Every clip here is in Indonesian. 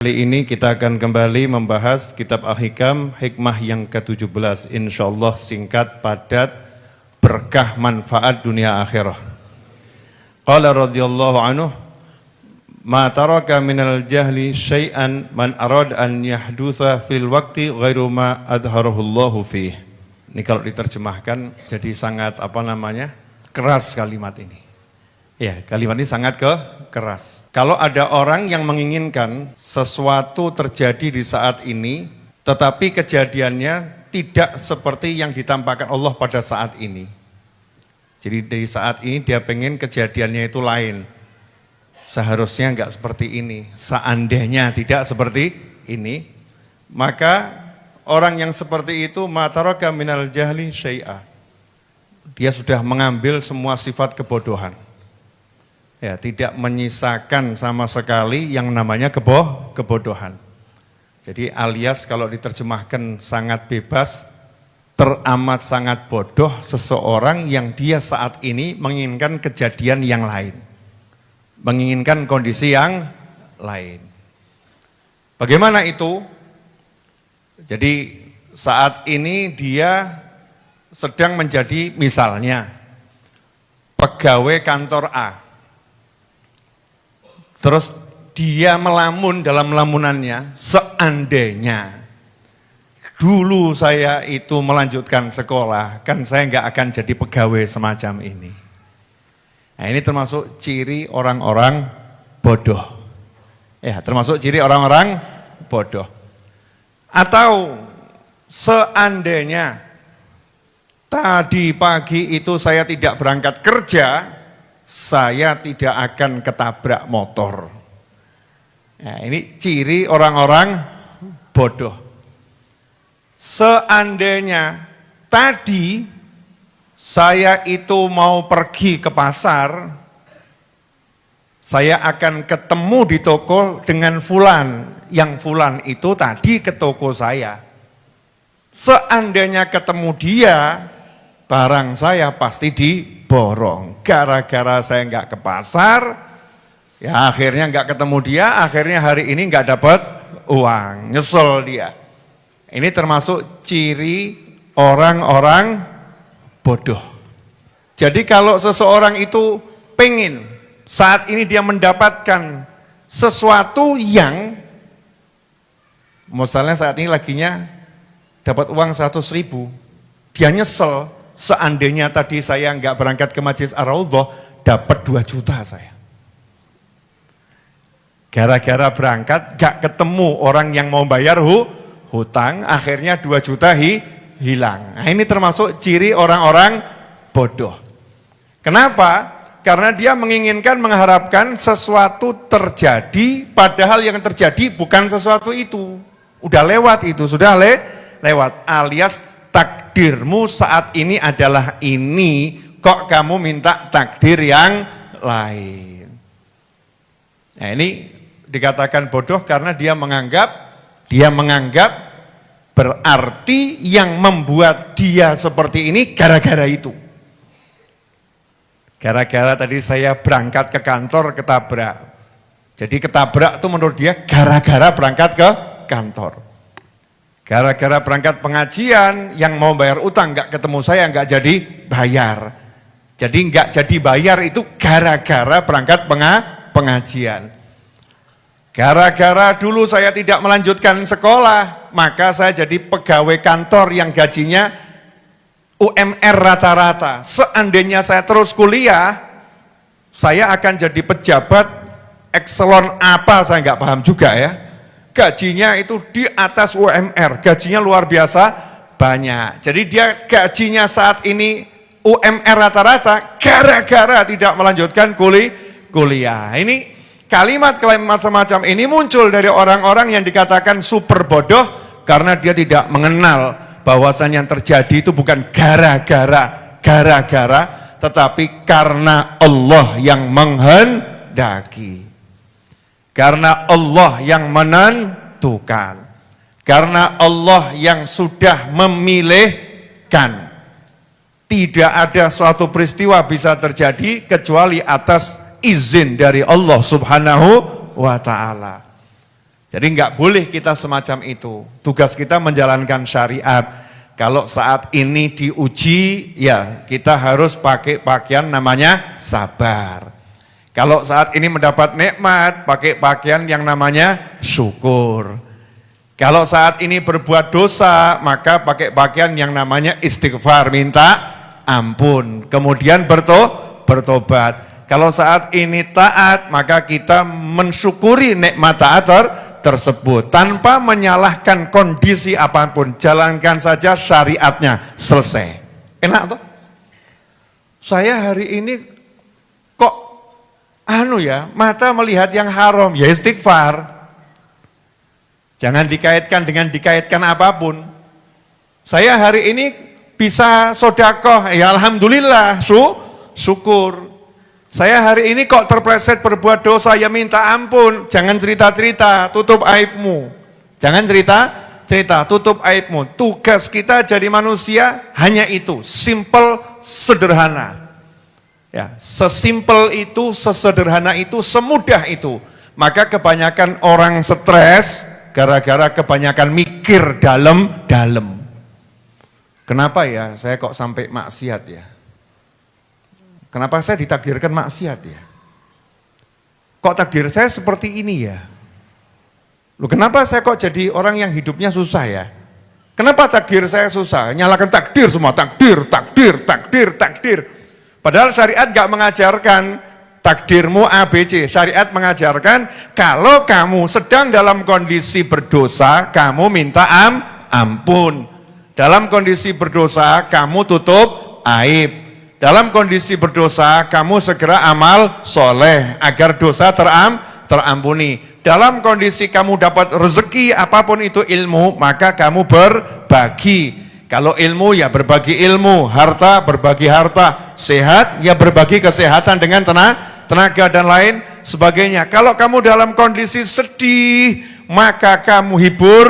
Kali ini kita akan kembali membahas kitab Al-Hikam, hikmah yang ke-17. Insyaallah singkat, padat, berkah, manfaat dunia akhirah. Qala radhiyallahu anhu, ma taraka minal jahli syai'an man arad an yahdutha fil waqti ghairu ma adharahu Allahu fih. Ini kalau diterjemahkan jadi sangat keras kalimat ini. Ya, kalimat ini sangat keras. Kalau ada orang yang menginginkan sesuatu terjadi di saat ini, tetapi kejadiannya tidak seperti yang ditampakkan Allah pada saat ini. Jadi di saat ini dia pengen kejadiannya itu lain. Seharusnya enggak seperti ini. Seandainya tidak seperti ini, maka orang yang seperti itu mataraka minal jahli syai'a. Dia sudah mengambil semua sifat kebodohan. Ya, tidak menyisakan sama sekali yang namanya kebodohan. Jadi alias kalau diterjemahkan sangat bebas, teramat sangat bodoh seseorang yang dia saat ini menginginkan kejadian yang lain. Menginginkan kondisi yang lain. Bagaimana itu? Jadi saat ini dia sedang menjadi misalnya pegawai kantor A. Terus dia melamun dalam lamunannya, seandainya dulu saya itu melanjutkan sekolah, kan saya nggak akan jadi pegawai semacam ini. Nah, ini termasuk ciri orang-orang bodoh. Ya, termasuk ciri orang-orang bodoh. Atau seandainya tadi pagi itu saya tidak berangkat kerja, saya tidak akan ketabrak motor. Nah, ini ciri orang-orang bodoh. Seandainya tadi saya itu mau pergi ke pasar, saya akan ketemu di toko dengan fulan. Yang fulan itu tadi ke toko saya. Seandainya ketemu dia, barang saya pasti diborong. Gara-gara saya nggak ke pasar, ya akhirnya nggak ketemu dia, akhirnya hari ini nggak dapat uang, nyesel dia. Ini termasuk ciri orang-orang bodoh. Jadi kalau seseorang itu pengen saat ini dia mendapatkan sesuatu yang, misalnya saat ini laginya dapat uang 100.000, dia nyesel. Seandainya tadi saya nggak berangkat ke Masjid Ar-Raudhah, dapat 2 juta saya. Gara-gara berangkat, nggak ketemu orang yang mau bayar hutang, akhirnya 2 juta hilang. Nah, ini termasuk ciri orang-orang bodoh. Kenapa? Karena dia menginginkan, mengharapkan sesuatu terjadi, padahal yang terjadi bukan sesuatu itu. Udah lewat itu, sudah lewat, alias takdirmu saat ini adalah ini, kok kamu minta takdir yang lain. Nah, ini dikatakan bodoh karena dia menganggap berarti yang membuat dia seperti ini gara-gara itu. Gara-gara tadi saya berangkat ke kantor ketabrak. Jadi ketabrak itu menurut dia gara-gara berangkat ke kantor. Gara-gara berangkat pengajian, yang mau bayar utang nggak ketemu saya, nggak jadi bayar. Jadi nggak jadi bayar itu gara-gara berangkat pengajian. Gara-gara dulu saya tidak melanjutkan sekolah, maka saya jadi pegawai kantor yang gajinya UMR rata-rata. Seandainya saya terus kuliah, saya akan jadi pejabat ekselon apa, saya nggak paham juga ya. Gajinya itu di atas UMR, gajinya luar biasa banyak. Jadi dia gajinya saat ini UMR rata-rata gara-gara tidak melanjutkan kuliah. Ini kalimat-kalimat semacam ini muncul dari orang-orang yang dikatakan super bodoh karena dia tidak mengenal bahwasannya yang terjadi itu bukan gara-gara, tetapi karena Allah yang menghendaki. Karena Allah yang menentukan, karena Allah yang sudah memilihkan. Tidak ada suatu peristiwa bisa terjadi kecuali atas izin dari Allah Subhanahu wa ta'ala. Jadi nggak boleh kita semacam itu. Tugas kita menjalankan syariat. Kalau saat ini diuji, ya kita harus pakai pakaian namanya sabar. Kalau saat ini mendapat nikmat, pakai pakaian yang namanya syukur. Kalau saat ini berbuat dosa, maka pakai pakaian yang namanya istighfar, minta ampun. Kemudian bertobat. Kalau saat ini taat, maka kita mensyukuri nikmat taat tersebut tanpa menyalahkan kondisi apapun. Jalankan saja syariatnya, selesai. Enak toh? Saya hari ini kok mata melihat yang haram, ya istighfar. Jangan dikaitkan dengan dikaitkan apapun. Saya hari ini bisa sedekah, ya alhamdulillah, syukur. Saya hari ini kok terpleset berbuat dosa, ya minta ampun. Jangan cerita-cerita, tutup aibmu. Jangan cerita, tutup aibmu. Tugas kita jadi manusia hanya itu, simple, sederhana. Ya, sesimpel itu, sesederhana itu, semudah itu. Maka kebanyakan orang stres gara-gara kebanyakan mikir dalam-dalam. Kenapa ya saya kok sampai maksiat ya? Kenapa saya ditakdirkan maksiat ya? Kok takdir saya seperti ini ya? Loh, kenapa saya kok jadi orang yang hidupnya susah ya? Kenapa takdir saya susah? Nyalakan takdir semua, takdir. Padahal syariat gak mengajarkan takdirmu ABC. Syariat mengajarkan kalau kamu sedang dalam kondisi berdosa, kamu minta ampun. Dalam kondisi berdosa, kamu tutup aib. Dalam kondisi berdosa, kamu segera amal soleh agar dosa terampuni. Dalam kondisi kamu dapat rezeki apapun itu ilmu, maka kamu berbagi. Kalau ilmu ya berbagi ilmu, harta berbagi harta, sehat ya berbagi kesehatan dengan tenaga dan lain sebagainya. Kalau kamu dalam kondisi sedih, maka kamu hibur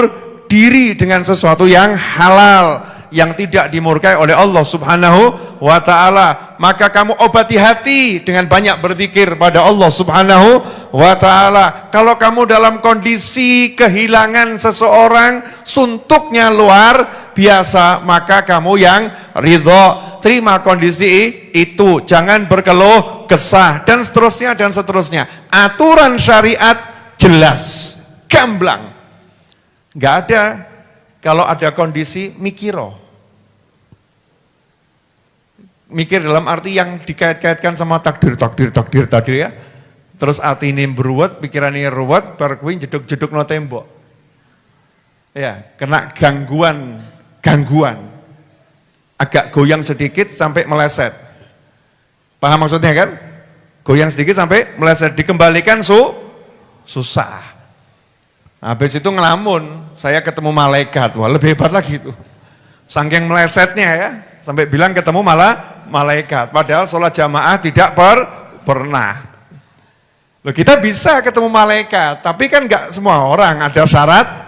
diri dengan sesuatu yang halal, yang tidak dimurkai oleh Allah Subhanahu wa ta'ala. Maka kamu obati hati dengan banyak berzikir pada Allah Subhanahu wa ta'ala. Kalau kamu dalam kondisi kehilangan seseorang, suntuknya luar biasa, maka kamu yang ridho, terima kondisi itu, jangan berkeluh kesah, dan seterusnya. Aturan syariat jelas, gamblang. Nggak ada, kalau ada kondisi mikiro. Mikir dalam arti yang dikait-kaitkan sama takdir ya. Terus hati ini beruat, pikiran ini ruwet, berkuing jeduk-jeduk no tembok. Ya, kena gangguan. Agak goyang sedikit sampai meleset. Paham maksudnya kan? Goyang sedikit sampai meleset, dikembalikan susah. Habis itu ngelamun, saya ketemu malaikat. Wah, lebih hebat lagi itu. Saking melesetnya ya, sampai bilang ketemu malah malaikat. Padahal sholat jamaah tidak pernah. Loh, kita bisa ketemu malaikat, tapi kan enggak semua orang, ada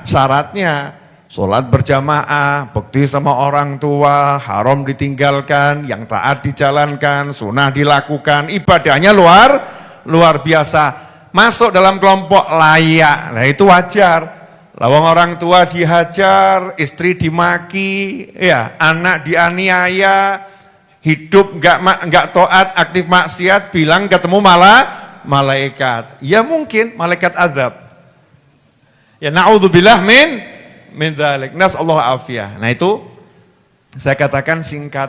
syaratnya. Sholat berjamaah, bekti sama orang tua, haram ditinggalkan, yang taat dijalankan, sunnah dilakukan, ibadahnya luar biasa. Masuk dalam kelompok layak, nah itu wajar. Lawang orang tua dihajar, istri dimaki, ya, anak dianiaya, hidup enggak taat, aktif maksiat, bilang ketemu malaikat. Ya mungkin malaikat azab. Ya na'udzubillah min dzalik. Nasallahu afiyah. Nah itu saya katakan singkat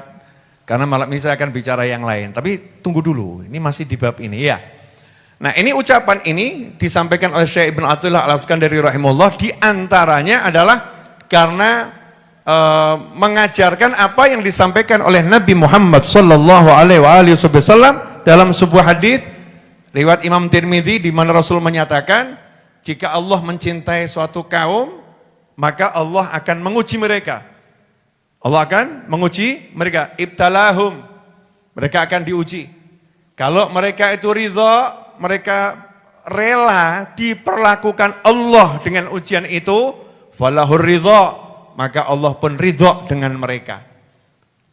karena malam ini saya akan bicara yang lain. Tapi tunggu dulu, ini masih di bab ini ya. Nah ini ucapan ini disampaikan oleh Syekh Ibn Athaillah Al-Iskandari rahimahullah, di antaranya adalah karena mengajarkan apa yang disampaikan oleh Nabi Muhammad sallallahu alaihi wasallam dalam sebuah hadis riwayat Imam Tirmidzi, di mana Rasul menyatakan jika Allah mencintai suatu kaum, maka Allah akan menguji mereka. Allah akan menguji mereka, ibtalahum, mereka akan diuji. Kalau mereka itu ridha, mereka rela diperlakukan Allah dengan ujian itu, falahur ridha, maka Allah pun ridha dengan mereka.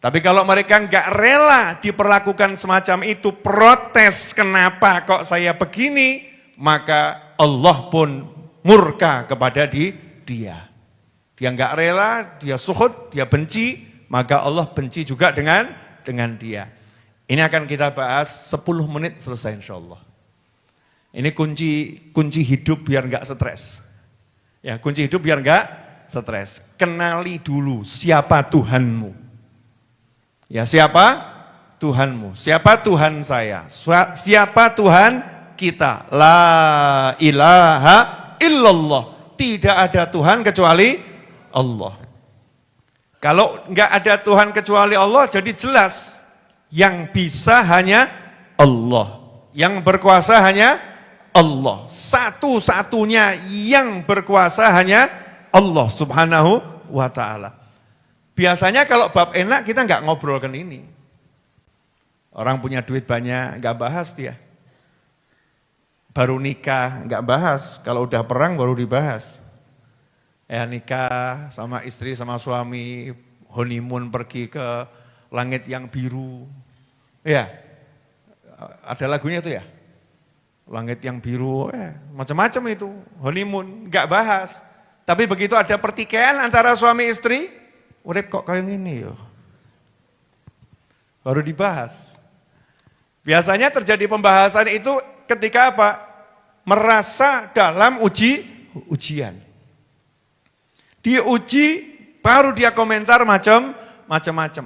Tapi kalau mereka enggak rela diperlakukan semacam itu, protes, kenapa kok saya begini, maka Allah pun murka kepada dia. Dia enggak rela, dia suhud, dia benci, maka Allah benci juga dengan dia. Ini akan kita bahas 10 menit selesai insyaallah. Ini kunci hidup biar enggak stres. Ya, kunci hidup biar enggak stres. Kenali dulu siapa Tuhanmu. Ya, siapa Tuhanmu? Siapa Tuhan saya? Siapa Tuhan kita? La ilaha illallah. Tidak ada Tuhan kecuali Allah. Kalau enggak ada Tuhan kecuali Allah, jadi jelas yang bisa hanya Allah. Yang berkuasa hanya Allah. Satu-satunya yang berkuasa hanya Allah subhanahu wa ta'ala. Biasanya kalau bab enak kita enggak ngobrolkan ini. Orang punya duit banyak, enggak bahas dia. Baru nikah, enggak bahas. Kalau udah perang baru dibahas. Ya nikah sama istri sama suami, honeymoon pergi ke langit yang biru. Ya, ada lagunya itu ya. Langit yang biru, macam-macam itu, honeymoon, enggak bahas. Tapi begitu ada pertikaian antara suami istri, urip kok kayak gini yo. Baru dibahas. Biasanya terjadi pembahasan itu ketika apa? Merasa dalam ujian. Diuji, baru dia komentar macam-macam.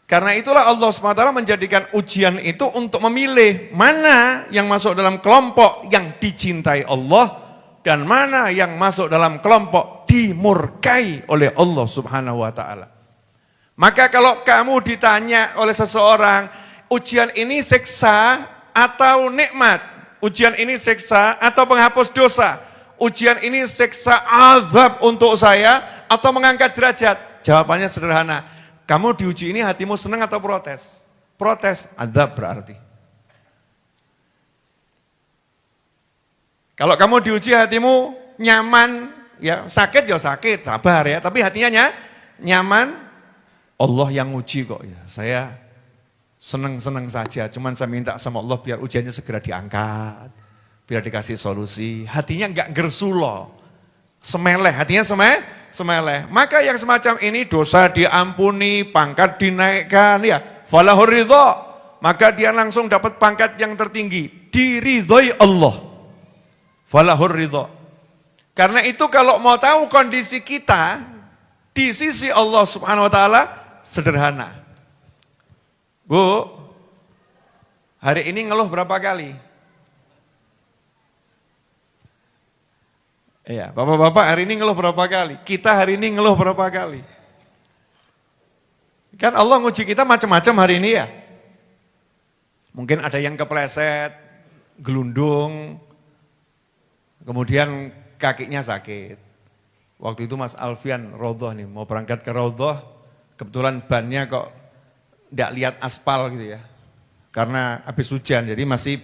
Karena itulah Allah SWT menjadikan ujian itu untuk memilih mana yang masuk dalam kelompok yang dicintai Allah dan mana yang masuk dalam kelompok dimurkai oleh Allah Subhanahu wa taala. Maka kalau kamu ditanya oleh seseorang, ujian ini siksa atau nikmat? Ujian ini siksa atau penghapus dosa? Ujian ini siksa azab untuk saya atau mengangkat derajat? Jawabannya sederhana. Kamu diuji ini hatimu senang atau protes? Protes, azab berarti. Kalau kamu diuji hatimu nyaman, ya sakit ya sakit, sabar ya. Tapi hatinya nyaman, Allah yang uji kok ya. Saya senang-senang saja, cuman saya minta sama Allah biar ujiannya segera diangkat. Biar dikasih solusi, hatinya enggak gersulo, semeleh, hatinya semeleh. Maka yang semacam ini dosa diampuni, pangkat dinaikkan, ya, falahur ridho, maka dia langsung dapat pangkat yang tertinggi, diridhoi Allah, falahur ridho. Karena itu kalau mau tahu kondisi kita di sisi Allah Subhanahu Wa Taala sederhana. Bu, hari ini ngeluh berapa kali? Iya, bapak-bapak hari ini ngeluh berapa kali? Kita hari ini ngeluh berapa kali? Kan Allah nguji kita macam-macam hari ini ya. Mungkin ada yang kepleset, gelundung, kemudian kakinya sakit. Waktu itu Mas Alfian Raudhah nih, mau berangkat ke Raudhah, kebetulan bannya kok enggak lihat aspal gitu ya. Karena habis hujan, jadi masih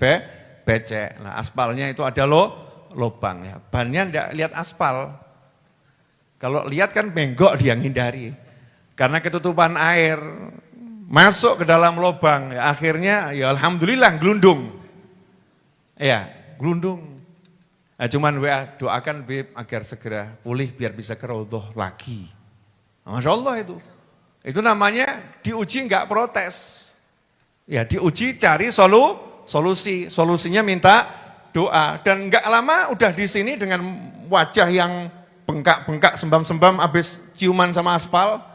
becek. Nah aspalnya itu ada lubang ya, bannya enggak lihat aspal. Kalau lihat kan bengkok dia ngindari. Karena ketutupan air masuk ke dalam lubang, ya, akhirnya ya alhamdulillah gelundung. Ya, gelundung. Nah, cuman doakan Beb agar segera pulih biar bisa ke Raudhah lagi. Masya Allah itu. Itu namanya diuji enggak protes. Ya, diuji cari solusi. Solusinya minta doa, dan enggak lama udah di sini dengan wajah yang bengkak-bengkak, sembam-sembam habis ciuman sama aspal.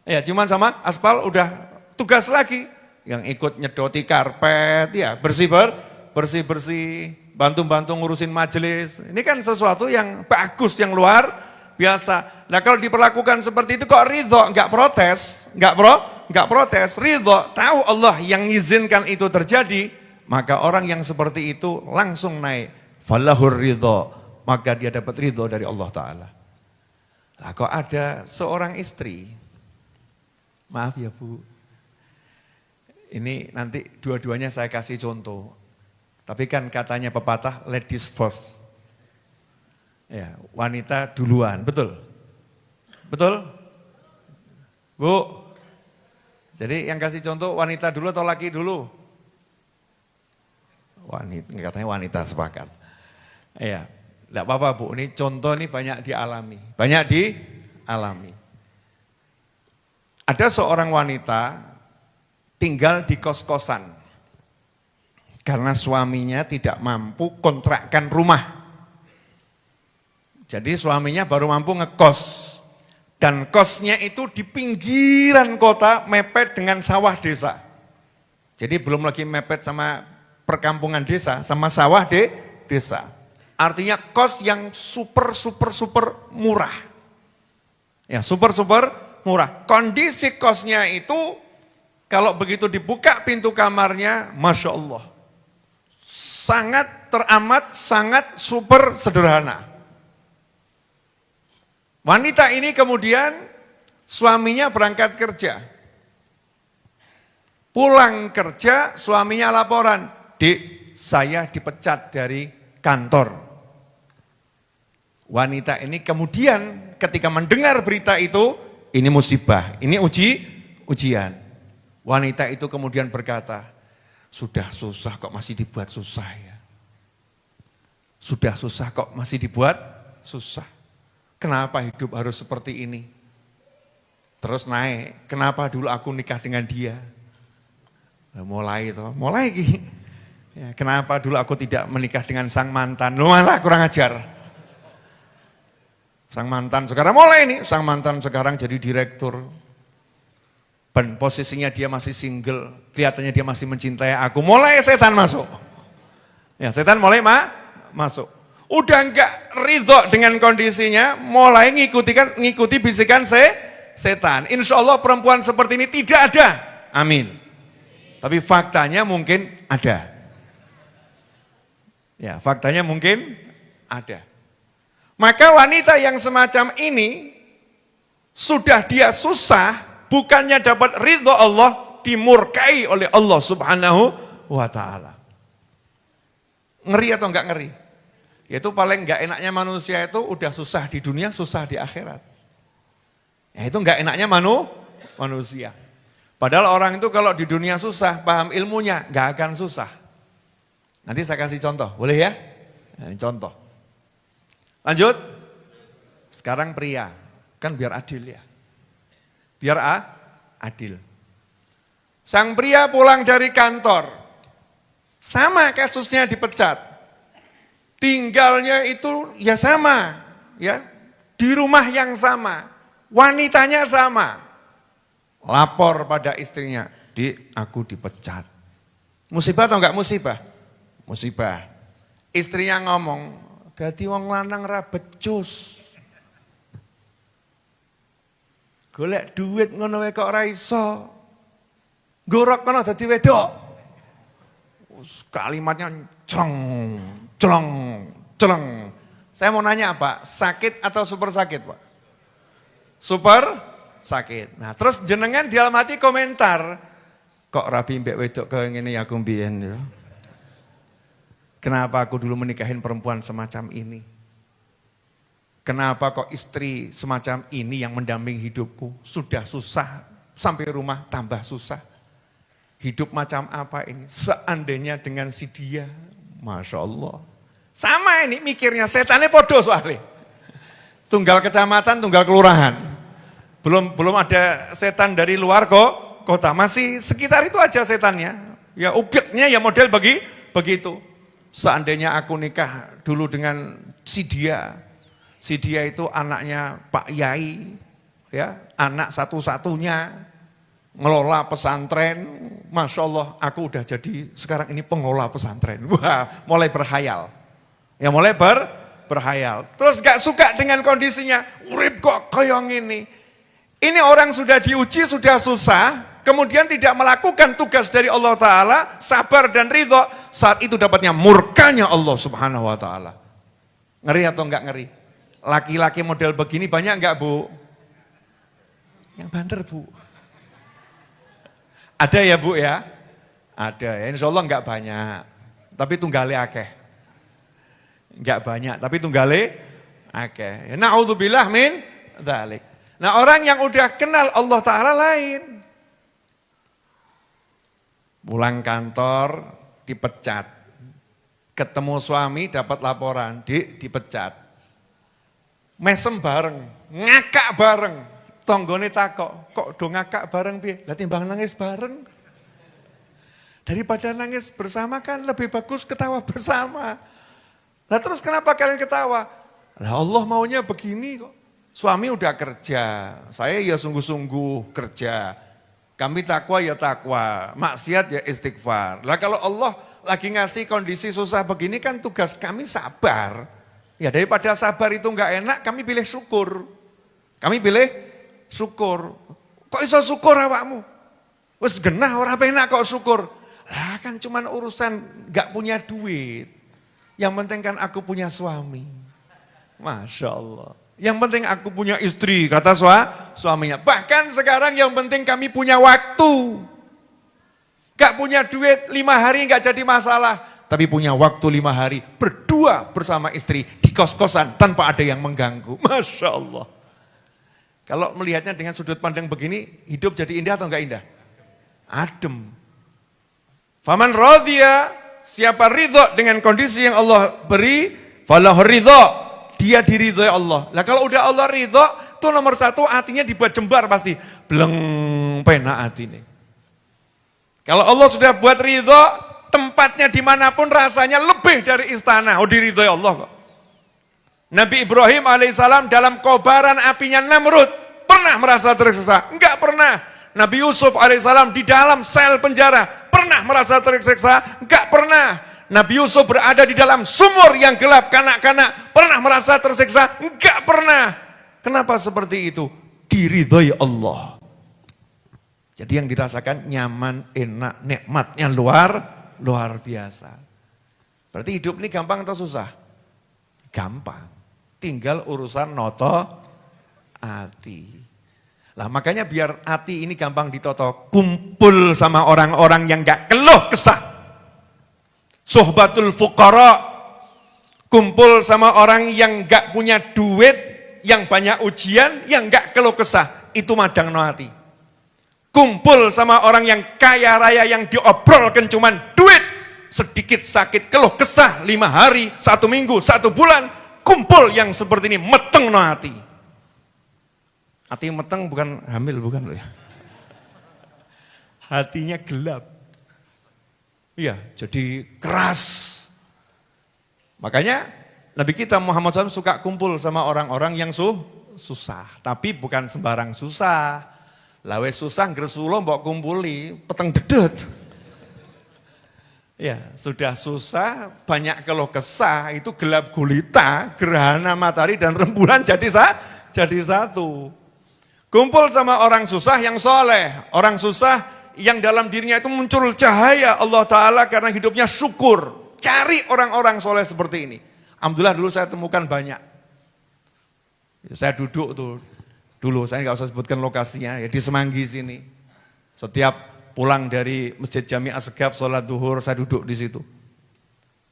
Ya, ciuman sama aspal udah tugas lagi. Yang ikut nyedoti karpet, ya bersih-bersih, bantu-bantu ngurusin majelis. Ini kan sesuatu yang bagus, yang luar biasa. Nah, kalau diperlakukan seperti itu kok ridho, enggak protes, enggak protes, ridho, tahu Allah yang izinkan itu terjadi. Maka orang yang seperti itu langsung naik. Falahur ridho. Maka dia dapat ridho dari Allah Ta'ala. Nah, kok ada seorang istri. Maaf ya Bu. Ini nanti dua-duanya saya kasih contoh. Tapi kan katanya pepatah ladies first. Ya, wanita duluan. Betul? Betul? Bu. Jadi yang kasih contoh wanita dulu atau laki dulu? Wanita, katanya wanita sepakat. Ya, Tidak apa-apa Bu, ini contoh ini banyak dialami. Banyak dialami. Ada seorang wanita tinggal di kos-kosan. Karena suaminya tidak mampu kontrakkan rumah. Jadi suaminya baru mampu ngekos. Dan kosnya itu di pinggiran kota mepet dengan sawah desa. Jadi belum lagi mepet sama perkampungan desa, sama sawah desa. Artinya kos yang super murah. Ya, super murah. Kondisi kosnya itu kalau begitu dibuka pintu kamarnya, Masya Allah. Sangat teramat, sangat super sederhana. Wanita ini kemudian suaminya berangkat kerja. Pulang kerja, suaminya laporan, "Dik, saya dipecat dari kantor." Wanita ini kemudian ketika mendengar berita itu, ini musibah, ini ujian. Wanita itu kemudian berkata, "Sudah susah kok masih dibuat susah ya. Sudah susah kok masih dibuat susah. Kenapa hidup harus seperti ini?" Terus naik, "Kenapa dulu aku nikah dengan dia?" Nah, mulai ya, "Kenapa dulu aku tidak menikah dengan sang mantan?" Lu malah kurang ajar. Sang mantan sekarang mulai nih, sang mantan sekarang jadi direktur. Dan posisinya dia masih single, kelihatannya dia masih mencintai aku. Mulai setan masuk. Ya, setan mulai masuk. Udah enggak ridho dengan kondisinya, mulai ngikuti bisikan setan. Insya Allah perempuan seperti ini tidak ada. Amin. Tapi faktanya mungkin ada. Ya, faktanya mungkin ada. Maka wanita yang semacam ini, sudah dia susah, bukannya dapat ridho Allah, dimurkai oleh Allah Subhanahu wa ta'ala. Ngeri atau enggak ngeri? Yaitu paling enggak enaknya manusia itu udah susah di dunia, susah di akhirat. Ya itu enggak enaknya manusia. Padahal orang itu kalau di dunia susah, paham ilmunya, enggak akan susah. Nanti saya kasih contoh, boleh ya? Nah, contoh. Lanjut. Sekarang pria, kan biar adil ya. Biar adil. Sang pria pulang dari kantor, sama kasusnya dipecat. Tinggalnya itu ya sama, ya di rumah yang sama, wanitanya sama. Lapor pada istrinya, "Dik, aku dipecat." Musibah atau enggak musibah? Musibah. Istrinya ngomong, "Dadi wong lanang ra becus. Golek duit ngono wae kok ora iso. Gorok kono dadi wedok." Kalimatnya celeng. Saya mau nanya Pak, sakit atau super sakit Pak? Super sakit. Nah terus jenengan di dalam hati komentar, "Kok rabi mbek wedok kaya ngene ya aku mbiyen ya. Kenapa aku dulu menikahin perempuan semacam ini? Kenapa kok istri semacam ini yang mendampingi hidupku? Sudah susah, sampai rumah tambah susah. Hidup macam apa ini? Seandainya dengan si dia." Masya Allah. Sama ini mikirnya, setannya podo soalnya. Tunggal kecamatan, tunggal kelurahan. Belum ada setan dari luar kota, masih sekitar itu aja setannya. Ya objeknya ya model begitu. Seandainya aku nikah dulu dengan si dia itu anaknya Pak Yai, ya anak satu-satunya, ngelola pesantren, Masya Allah aku udah jadi sekarang ini pengelola pesantren. Wah mulai berhayal, ya mulai berhayal. Terus gak suka dengan kondisinya, urip kok kayak gini. Ini orang sudah diuji, sudah susah, kemudian tidak melakukan tugas dari Allah Ta'ala, sabar dan ridho, saat itu dapatnya murkanya Allah Subhanahu Wa Ta'ala. Ngeri atau enggak ngeri? Laki-laki model begini banyak enggak Bu? Yang banter Bu. Ada ya Bu ya? Ada ya, insya Allah enggak banyak, tapi tunggale akeh. Enggak banyak, tapi tunggale akeh. Na'udzubillah min dzalik. Nah orang yang udah kenal Allah Ta'ala lain. Pulang kantor dipecat. ketemu suami dapat laporan, dipecat. Mesem bareng, ngakak bareng. Tonggone takok, kok do ngakak bareng piye? Lah timbang nangis bareng. Daripada nangis bersama kan lebih bagus ketawa bersama. Lah terus kenapa kalian ketawa? Lah Allah maunya begini kok. Suami udah kerja, saya ya sungguh-sungguh kerja. Kami takwa ya takwa, maksiat ya istighfar. Lah kalau Allah lagi ngasih kondisi susah begini kan tugas kami sabar. Ya daripada sabar itu enggak enak, kami pilih syukur. Kami pilih syukur. Kok iso syukur awakmu? Wes genah ora penak kok syukur. Lah kan cuman urusan enggak punya duit. Yang penting kan aku punya suami. Masya Allah. Yang penting aku punya istri, kata suaminya. Bahkan sekarang yang penting kami punya waktu. Gak punya duit 5 hari gak jadi masalah. Tapi punya waktu 5 hari berdua bersama istri di kos-kosan tanpa ada yang mengganggu. Masya Allah. Kalau melihatnya dengan sudut pandang begini, hidup jadi indah atau enggak indah? Adem. Faman radhiya, siapa ridho dengan kondisi yang Allah beri, falahu ridho, dia diridhoi Allah. Lah kalau udah Allah ridho, tuh nomor 1 hatinya dibuat jembar pasti. Bleng, penak hatinya. Kalau Allah sudah buat ridho, tempatnya dimanapun rasanya lebih dari istana. Oh diridhoi Allah kok. Nabi Ibrahim alaihissalam dalam kobaran apinya Namrud pernah merasa tersiksa? Enggak pernah. Nabi Yusuf alaihissalam di dalam sel penjara pernah merasa tersiksa? Enggak pernah. Nabi Yusuf berada di dalam sumur yang gelap kanak-kanak pernah merasa tersiksa? Enggak pernah. Kenapa seperti itu? Diridhoi Allah. Jadi yang dirasakan nyaman, enak, nikmatnya luar biasa. Berarti hidup ini gampang atau susah? Gampang. Tinggal urusan noto hati. Lah makanya biar hati ini gampang ditoto, kumpul sama orang-orang yang gak keluh kesah. Sohbatul fuqara, kumpul sama orang yang gak punya duit, yang banyak ujian, yang gak keluh kesah. Itu madang no hati. Kumpul sama orang yang kaya raya, yang diobrolkan cuman duit, sedikit sakit keluh kesah 5 hari, 1 minggu, 1 bulan. Kumpul yang seperti ini, meteng no hati. Hati meteng bukan hamil, bukan loh ya. Hatinya gelap. Iya, jadi keras. Makanya Nabi kita Muhammad SAW suka kumpul sama orang-orang yang susah. Tapi bukan sembarang susah. Lawe susah ngresulo mbok kumpuli, peteng dedet. Ya, sudah susah, banyak keluh kesah, itu gelap gulita, gerhana matahari dan rembulan jadi satu. Kumpul sama orang susah yang soleh, orang susah yang dalam dirinya itu muncul cahaya Allah Ta'ala karena hidupnya syukur. Cari orang-orang soleh seperti ini. Alhamdulillah dulu saya temukan banyak. Saya duduk tuh, dulu saya nggak usah sebutkan lokasinya, ya di Semanggi sini. Setiap pulang dari Masjid Jami Asgaf, sholat zuhur, saya duduk di situ.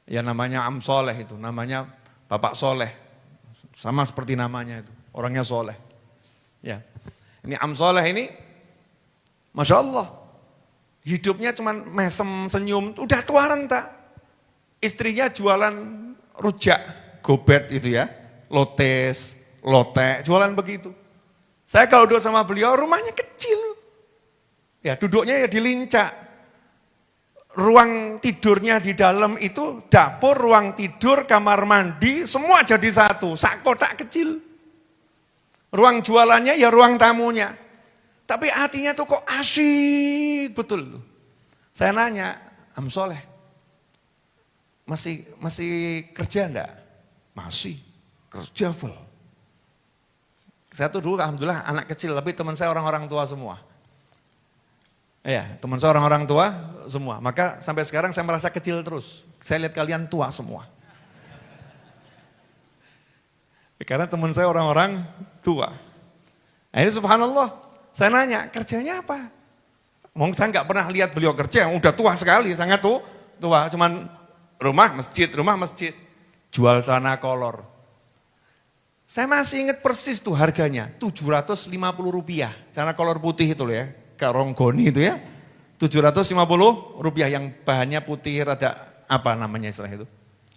Ya namanya Am Soleh itu, namanya Bapak Soleh. Sama seperti namanya itu, orangnya soleh. Ya, ini Am Soleh ini, Masya Allah, hidupnya cuma mesem senyum, udah tua renta. Istrinya jualan rujak, gobet itu ya, lotes, lotek, jualan begitu. Saya kalau duduk sama beliau, rumahnya kecil. Ya duduknya ya di lincah. Ruang tidurnya di dalam itu dapur, ruang tidur, kamar mandi, semua jadi satu, sak kotak kecil. Ruang jualannya ya ruang tamunya. Tapi hatinya tuh kok asyik betul tuh. Saya nanya, Am Soleh, masih kerja enggak? Masih, kerja full. Saya tuh dulu alhamdulillah anak kecil, tapi teman saya orang-orang tua semua. Ya, teman saya orang-orang tua semua. Maka sampai sekarang saya merasa kecil terus. Saya lihat kalian tua semua. Karena teman saya orang-orang tua. Nah ini subhanallah, saya nanya, kerjanya apa? Mungkin saya nggak pernah lihat beliau kerja, udah tua sekali, sangat tua. Cuman rumah masjid, jual celana kolor. Saya masih ingat persis tuh harganya, Rp750. Celana kolor putih itu loh ya. Karonggoni itu ya, Rp750 yang bahannya putih rada apa namanya istilah itu.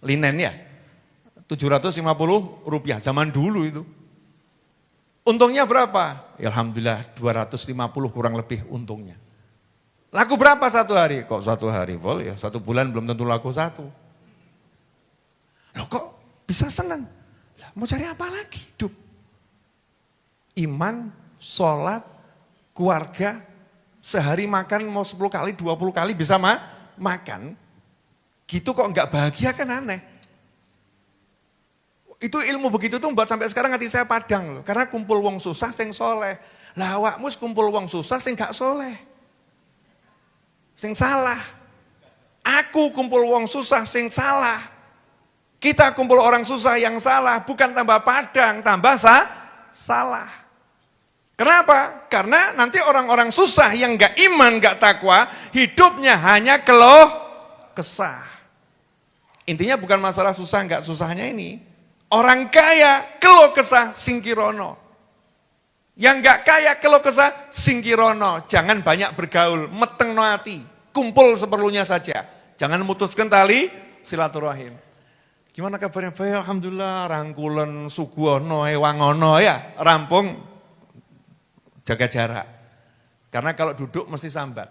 linen ya. 750 rupiah zaman dulu itu. Untungnya berapa? Ya alhamdulillah 250 kurang lebih untungnya. Laku berapa satu hari? Kok satu hari? Vol ya, 1 bulan belum tentu laku 1. Loh kok bisa senang? Mau cari apa lagi hidup? Iman, sholat, keluarga, sehari makan mau 10 kali, 20 kali bisa makan. Gitu kok enggak bahagia kan aneh. Itu ilmu begitu tuh buat sampai sekarang hati saya padang loh. Karena kumpul wong susah sing soleh. Lah awakmu kumpul wong susah sing gak soleh. Sing salah. Aku kumpul wong susah sing salah. Kita kumpul orang susah yang salah. Bukan tambah padang, tambah salah. Kenapa? Karena nanti orang-orang susah yang gak iman, gak takwa, hidupnya hanya keluh kesah. Intinya bukan masalah susah gak susahnya ini. Orang kaya keluh kesah singkirono. Yang gak kaya keluh kesah singkirono. Jangan banyak bergaul, meteng no hati. Kumpul seperlunya saja. Jangan memutuskan tali silaturahim. Gimana kabarnya? Baik, alhamdulillah. Rangkulan, suguhono, wangono ya. Rampung, jaga jarak. Karena kalau duduk mesti sambat.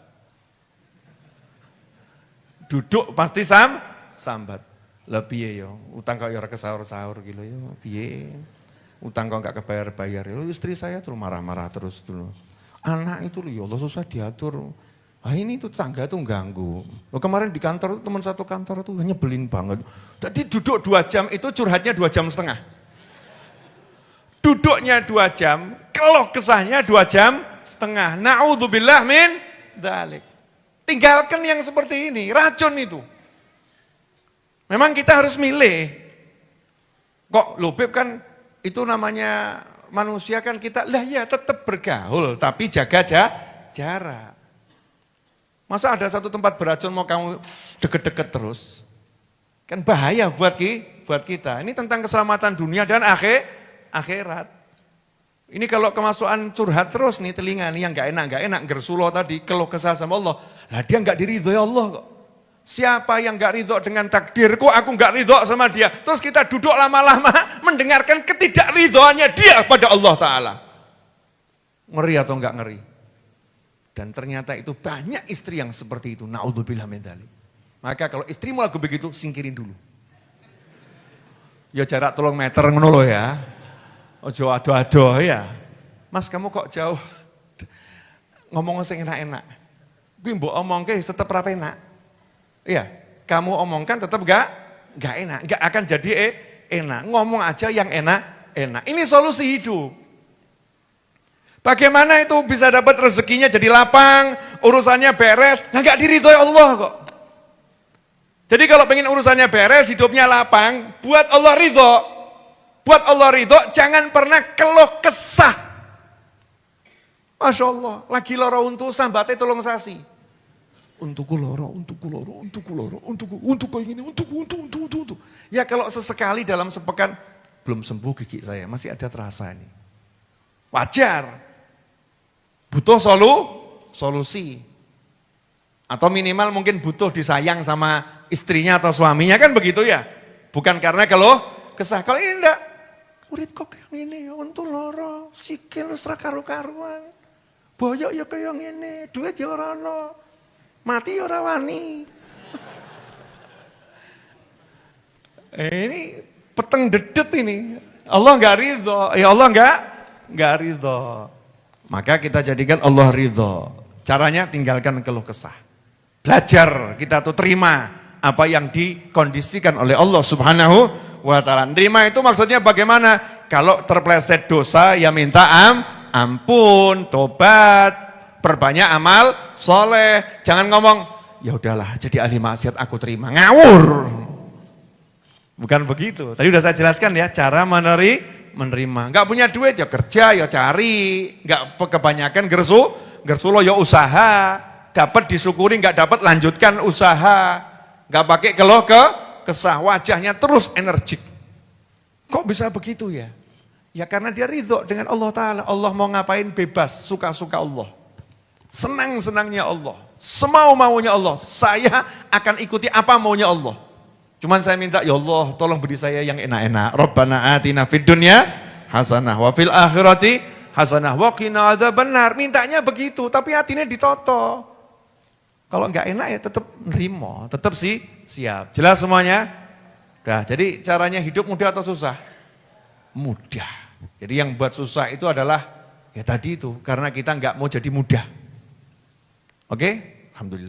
Duduk pasti sambat. Lah piye yo, utang kok ya ora kesaur-saur gitu yo, piye? Utang kok enggak kebayar-bayar. Yo istri saya terus marah-marah terus dulu. Anak itu loh, ya Allah susah diatur. Ah ini tuh tetangga tuh ganggu. Loh, kemarin di kantor teman satu kantor tuh nyebelin banget. Tadi duduk 2 jam itu curhatnya 2,5 jam. Duduknya 2 jam, keluh kesahnya 2,5 jam. Na'udzubillah min dzalik. Tinggalkan yang seperti ini, racun itu. Memang kita harus milih. Kok Beb kan itu namanya manusia kan kita, lah ya tetap bergaul tapi jaga jarak. Masa ada satu tempat beracun mau kamu deket-deket terus? Kan bahaya buat kita. Ini tentang keselamatan dunia dan akhirat. Ini kalau kemasukan curhat terus nih telinga nih yang gak enak, gersulo tadi, keluh kesah sama Allah. Lah dia gak diridhoi Allah kok. Siapa yang gak ridho dengan takdirku, aku gak ridho sama dia. Terus kita duduk lama-lama mendengarkan ketidakridhoannya dia pada Allah Ta'ala. Ngeri atau enggak ngeri? Dan ternyata itu banyak istri yang seperti itu. Na'udzubillah min dzalik. Maka kalau istrimu lagu begitu, singkirin dulu. Ya jarak 3 meter ngono lho ya. Ojo ado-ado ya. Mas kamu kok jauh? Ngomong sing enak-enak. Kuwi mbok omongke tetep ra enak. Iya, kamu omongkan tetap gak enak, gak akan jadi enak. Ngomong aja yang enak. Ini solusi hidup. Bagaimana itu bisa dapat rezekinya jadi lapang, urusannya beres, nah gak diridhoi Allah kok. Jadi kalau pengen urusannya beres, hidupnya lapang, buat Allah ridho. Buat Allah ridho, jangan pernah keluh kesah. Masya Allah, lagi loro untu sambatnya tolong sasi. Untukku loro. Ya kalau sesekali dalam sepekan, belum sembuh gigi saya, masih ada terasa ini. Wajar. Butuh solusi. Atau minimal mungkin butuh disayang sama istrinya atau suaminya, kan begitu ya. Bukan karena kalau kesah, kalau ini enggak. Urip kok yang ini, untu loro, sikil serah karu-karuan. Boyok ya kayak ngene, duit ya ora ono. Mati ora wani. Ini peteng dedet ini. Allah enggak ridho. Ya Allah enggak ridho. Maka kita jadikan Allah ridho. Caranya tinggalkan keluh kesah. Belajar kita tuh terima apa yang dikondisikan oleh Allah Subhanahu wa ta'ala. Terima itu maksudnya bagaimana? Kalau terpleset dosa ya minta ampun, tobat. Perbanyak amal soleh, jangan ngomong ya udahlah jadi ahli maksiat aku terima, ngawur. Bukan begitu. Tadi udah saya jelaskan ya cara menerima. Enggak punya duit ya kerja ya cari, enggak kebanyakan gersulo ya usaha, dapat disyukuri, enggak dapat lanjutkan usaha, enggak pakai keluh kesah, wajahnya terus energik. Kok bisa begitu ya? Ya karena dia ridho dengan Allah Ta'ala. Allah mau ngapain bebas, suka-suka Allah. Senang-senangnya Allah, semau-maunya Allah. Saya akan ikuti apa maunya Allah. Cuman saya minta, ya Allah tolong beri saya yang enak-enak. Rabbana atina fid dunya hasanah wa fil akhirati hasanah wa qina adzabannar. Mintanya begitu, tapi hatinya ditoto. Kalau enggak enak ya tetap nerimo, tetap sih siap. Jelas semuanya? Nah, jadi caranya hidup mudah atau susah? Mudah. Jadi yang buat susah itu adalah ya tadi itu, karena kita enggak mau jadi mudah. Oke? Alhamdulillah.